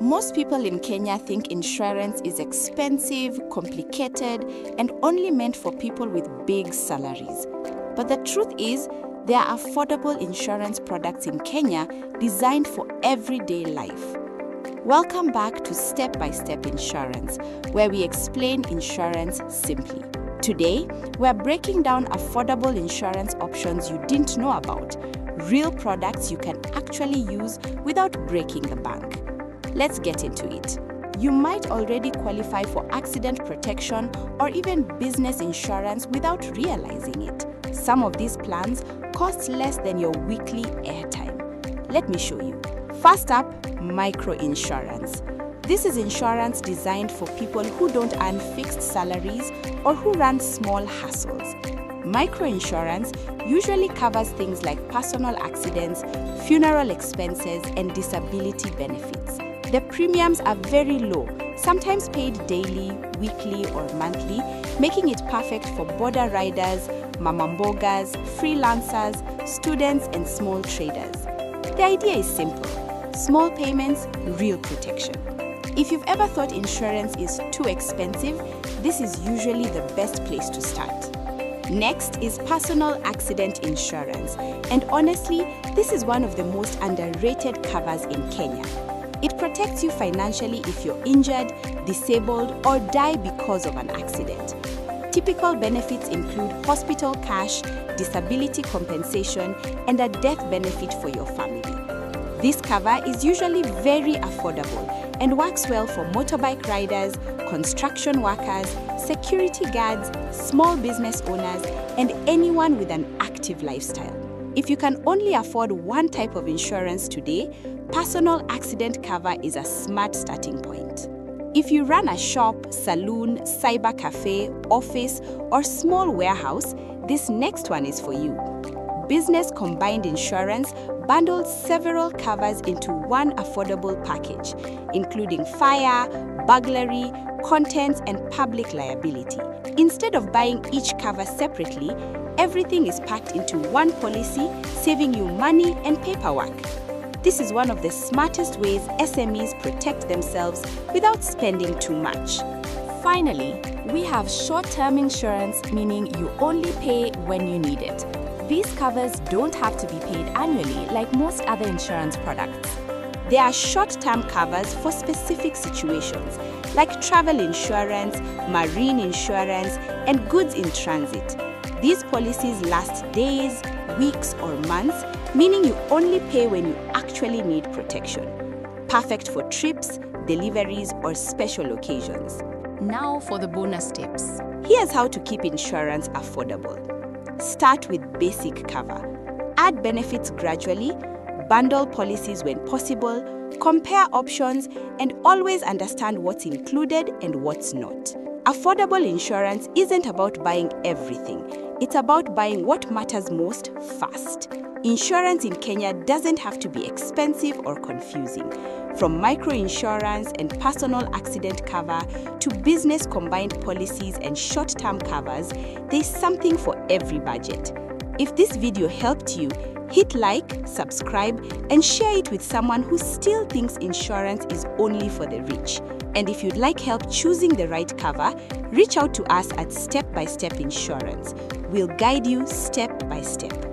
Most people in Kenya think insurance is expensive, complicated, and only meant for people with big salaries. But the truth is, there are affordable insurance products in Kenya designed for everyday life. Welcome back to Step by Step Insurance, where we explain insurance simply. Today, we're breaking down affordable insurance options you didn't know about, real products you can actually use without breaking the bank. Let's get into it. You might already qualify for accident protection or even business insurance without realizing it. Some of these plans cost less than your weekly airtime. Let me show you. First up, micro-insurance. This is insurance designed for people who don't earn fixed salaries or who run small hustles. Micro-insurance usually covers things like personal accidents, funeral expenses, and disability benefits. The premiums are very low, sometimes paid daily, weekly, or monthly, making it perfect for boda riders, mbogas, freelancers, students, and small traders. The idea is simple: small payments, real protection. If you've ever thought insurance is too expensive, this is usually the best place to start. Next is personal accident insurance, and honestly, this is one of the most underrated covers in Kenya. It protects you financially if you're injured, disabled, or die because of an accident. Typical benefits include hospital cash, disability compensation, and a death benefit for your family. This cover is usually very affordable and works well for motorbike riders, construction workers, security guards, small business owners, and anyone with an active lifestyle. If you can only afford one type of insurance today, personal accident cover is a smart starting point. If you run a shop, saloon, cyber cafe, office, or small warehouse, this next one is for you. Business combined insurance bundles several covers into one affordable package, including fire, burglary, contents, and public liability. Instead of buying each cover separately, everything is packed into one policy, saving you money and paperwork. This is one of the smartest ways SMEs protect themselves without spending too much. Finally, we have short-term insurance, meaning you only pay when you need it. These covers don't have to be paid annually like most other insurance products. There are short-term covers for specific situations, like travel insurance, marine insurance, and goods in transit. These policies last days, weeks, or months, meaning you only pay when you actually need protection. Perfect for trips, deliveries, or special occasions. Now for the bonus tips. Here's how to keep insurance affordable. Start with basic cover. Add benefits gradually, bundle policies when possible, compare options, and always understand what's included and what's not. Affordable insurance isn't about buying everything. It's about buying what matters most fast. Insurance in Kenya doesn't have to be expensive or confusing. From micro-insurance and personal accident cover to business combined policies and short-term covers, there's something for every budget. If this video helped you, hit like, subscribe, and share it with someone who still thinks insurance is only for the rich. And if you'd like help choosing the right cover, reach out to us at Step by Step Insurance. We'll guide you step by step.